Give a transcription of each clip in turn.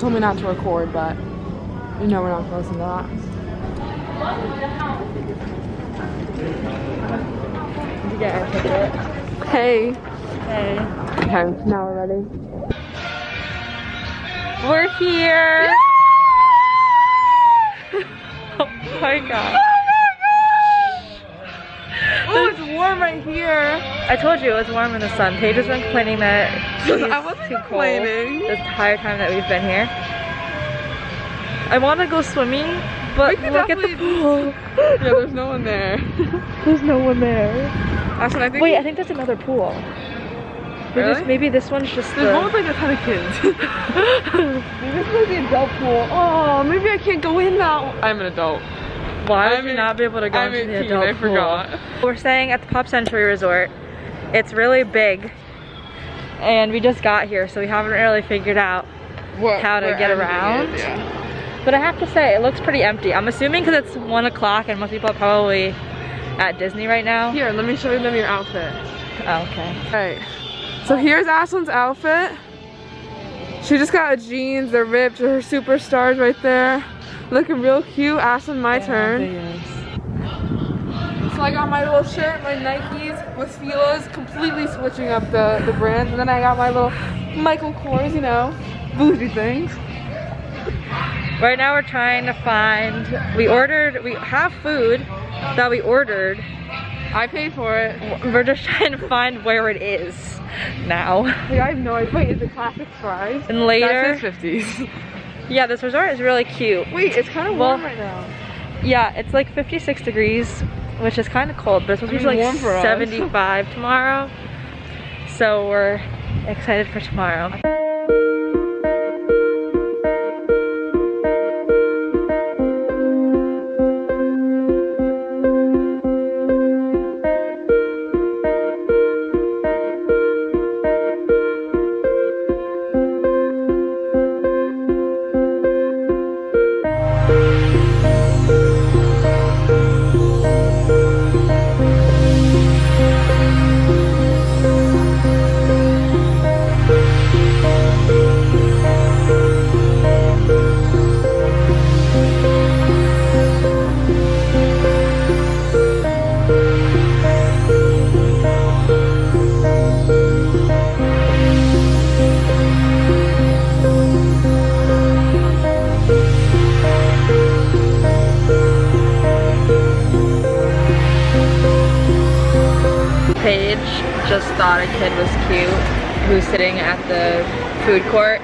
told me not to record, but you know we're not supposed to do that. Did you get our ticket? Hey. Hey. Okay, now we're ready. We're here. Oh my god. Oh, it's warm right here. I told you it was warm in the sun. Paige has been complaining that it's I wasn't too complaining. cold this entire time that we've been here. I want to go swimming, but look at the pool. Yeah, there's no one there. There's no one there. Actually, I think. Wait, I think there's another pool. Really? Maybe this one's just There's one with like a ton of kids. Maybe this might be an adult pool. Oh, maybe I can't go in now. I'm an adult. Why would you not be able to go into the adult pool? I forgot. We're staying at the Pop Century Resort. It's really big, and we just got here, so we haven't really figured out how to get around. Yeah. But I have to say, it looks pretty empty. I'm assuming because it's 1 o'clock and most people are probably at Disney right now. Here, let me show them your outfit. Oh, okay. Alright, so here's Ashlyn's outfit. She just got jeans, they're ripped, her superstars right there. Looking real cute. Ashlyn, my turn. So I got my little shirt, my Nikes with Fila's, completely switching up the brands. And then I got my little Michael Kors, you know, bougie things. Right now we're trying to find, we have food that we ordered. I paid for it. We're just trying to find where it is now. Like, I have no idea. Wait, is it Classic Fries? And later. That says 50s. Yeah, this resort is really cute. Wait, it's kind of warm right now. Yeah, it's like 56 degrees, which is kind of cold, but it's supposed to be like 75 tomorrow. So we're excited for tomorrow. Paige just thought a kid was cute who's sitting at the food court.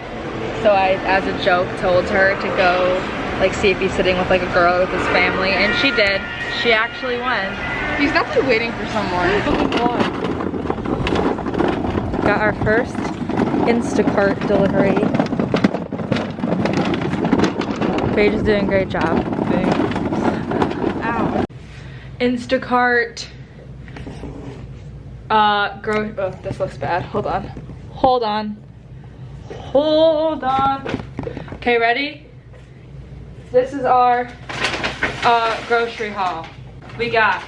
So I, as a joke, told her to go like see if he's sitting with like a girl with his family, and she did. She actually went. He's definitely waiting for someone. Got our first Instacart delivery. Paige is doing a great job. Ow. Instacart. Oh, this looks bad. Hold on. Hold on. Hold on. Okay, ready? This is our grocery haul. We got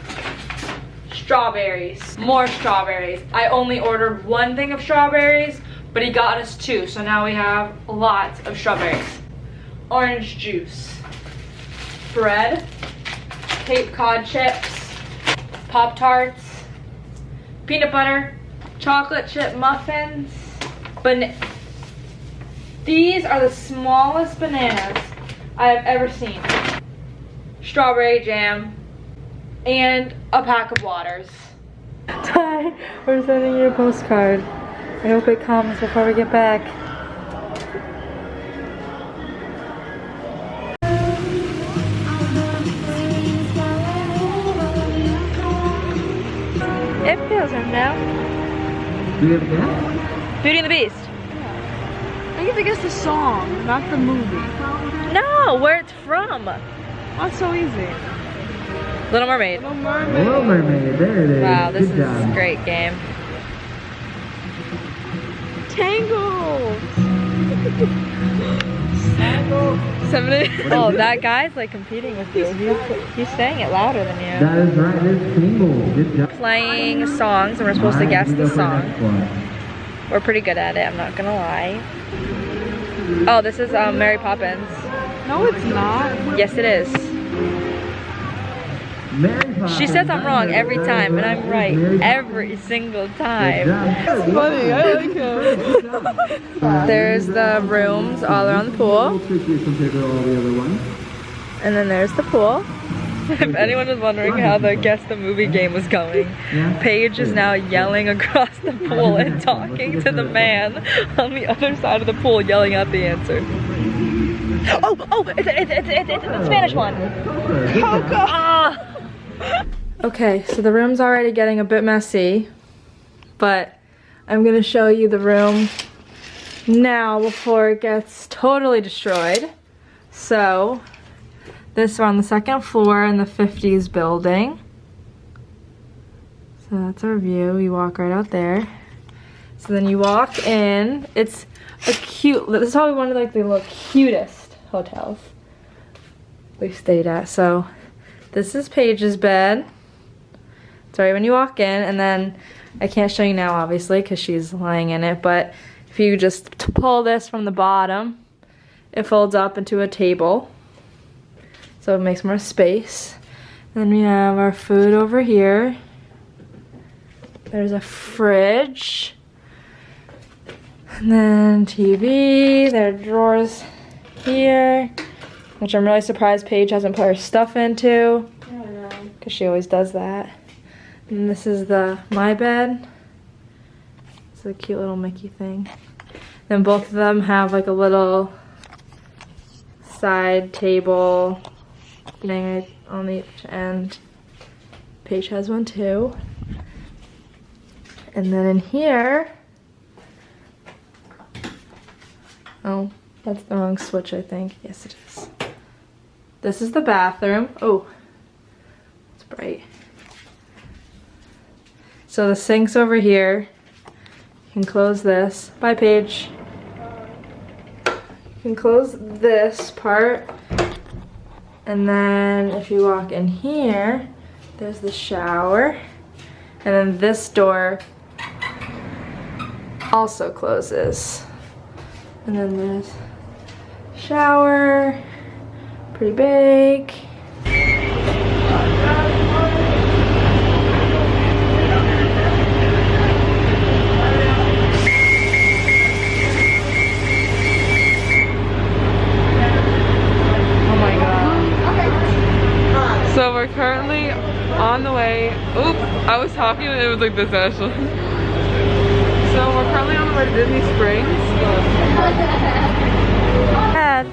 strawberries, more strawberries. I only ordered 1 thing of strawberries, but he got us 2, so now we have lots of strawberries. Orange juice, bread, Cape Cod chips, Pop-Tarts, peanut butter, chocolate chip muffins, these are the smallest bananas I have ever seen. Strawberry jam, and a pack of waters. Ty, we're sending you a postcard. I hope it comes before we get back. It feels him now. Do you have a guess? Beauty and the Beast. I guess the song, not the movie. No, where it's from. That's so easy. Little Mermaid. Little Mermaid. Little Mermaid, there it is. Wow, this Good is job. a great game. Tangled. 7. Oh, that guy's like competing with you. He's saying it louder than you. That is right, it's Tingle. Good job. Playing songs and we're supposed to Alright, guess you the go for song. next one. We're pretty good at it, I'm not gonna lie. Oh, this is Mary Poppins. No, it's not. Yes, it is. Mary Poppins. She says I'm wrong every time, and I'm right Mary every single time. It's funny. I like him. There's the rooms all around the pool, Trickier compared to all the other ones. and then there's the pool. If anyone was wondering how the Guess the Movie game was going, Paige is now yelling across the pool and talking to the man on the other side of the pool, yelling out the answer. Oh, it's the Spanish one. Ah. Okay, so the room's already getting a bit messy, but I'm gonna show you the room now before it gets totally destroyed. So, this we're on the second floor in the 50s building. So that's our view. You walk right out there. So then you walk in. It's a cute, this is probably one of like the cutest hotels we've stayed at. So this is Paige's bed. It's right when you walk in, and then I can't show you now obviously because she's lying in it, but if you just pull this from the bottom, it folds up into a table. So it makes more space. Then we have our food over here. There's a fridge. And then TV. There are drawers here, which I'm really surprised Paige hasn't put her stuff into, because she always does that. And this is my bed. It's a cute little Mickey thing. Then both of them have like a little side table thing right on each end. Paige has one too. And then in here, oh, that's the wrong switch, I think. Yes, it is. This is the bathroom. Oh, it's bright. So the sink's over here. You can close this. Bye, Paige. You can close this part. And then if you walk in here, there's the shower. And then this door also closes. And then there's shower, pretty big. So we're currently on the way. Oop, I was talking and it was like this actually. So we're currently on the way to Disney Springs. Dad.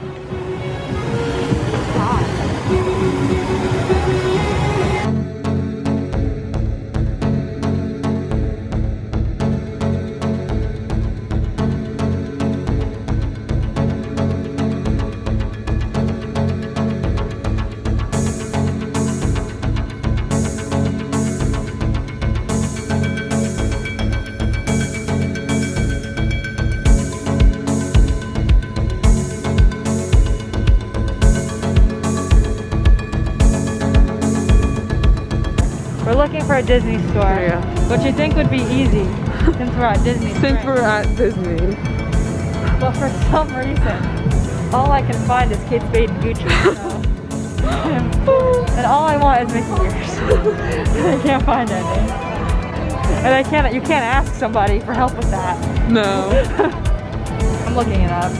We're looking for a Disney store, Yeah. which you think would be easy since we're at Disney. Since Springs. we're at Disney. But for some reason, all I can find is Kate Spade and Gucci. So. And all I want is Mickey ears. I can't find any. And you can't ask somebody for help with that. No. I'm looking it up.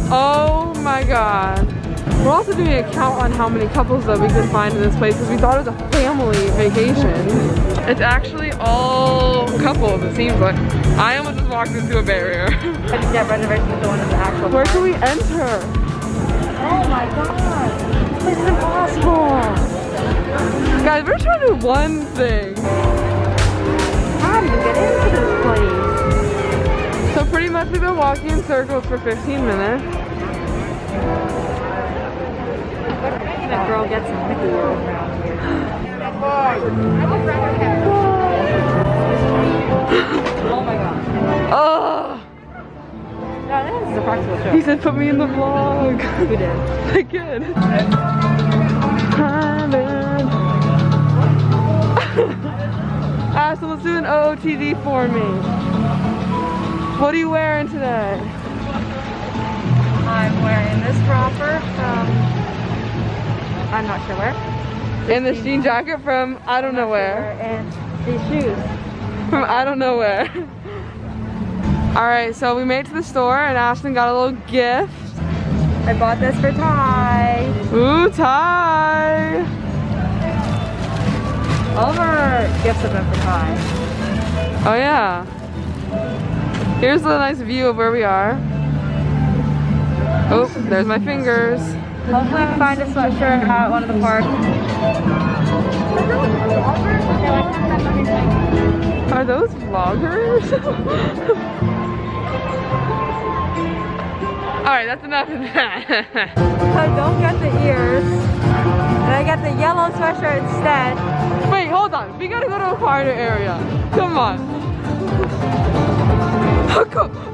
Oh my god. We're also doing a count on how many couples that we can find in this place because we thought it was a family vacation. It's actually all couples, it seems like. I almost just walked into a barrier. I just get reservations with the one in the actual Where can we enter? Oh my god. This is impossible. Guys, we're trying to do one thing. How do you get into this place? So pretty much we've been walking in circles for 15 minutes. That girl gets some Mickey ears around here. Oh my god. Oh, Yeah, this is a practical joke. he said put me in the vlog. Who did? I could. Hi, man. Ashton, let's do an OOTD for me. What are you wearing today? I'm wearing this romper from, I'm not sure where. And this jean jacket from I don't know where. And these shoes. From I don't know where. Alright, so we made it to the store and Ashton got a little gift. I bought this for Ty. Ooh, Ty! All of our gifts have been for Ty. Oh yeah. Here's a nice view of where we are. Oh, there's my fingers. Hopefully I can find a sweatshirt at one of the parks. Are those vloggers? Alright, that's enough of that. I don't get the ears. And I get the yellow sweatshirt instead. Wait, hold on. We gotta go to a quieter area. Come on.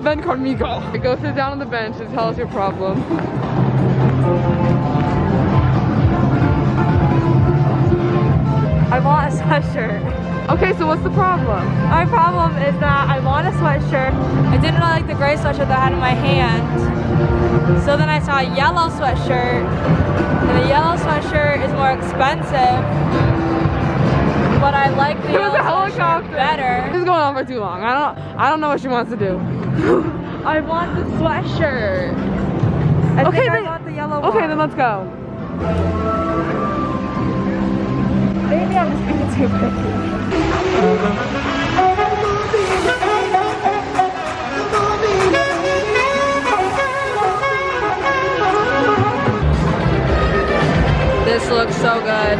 Ven conmigo. Go sit down on the bench and tell us your problem. I want a sweatshirt. Okay, so what's the problem? My problem is that I want a sweatshirt. I didn't really like the gray sweatshirt that I had in my hand. So then I saw a yellow sweatshirt. And the yellow sweatshirt is more expensive. But I like the It was yellow a helicopter. sweatshirt better. This is going on for too long. I don't know what she wants to do. I want the sweatshirt. I Okay, think I then- want the yellow one. Okay, then let's go. Maybe I'm just being too picky. This looks so good.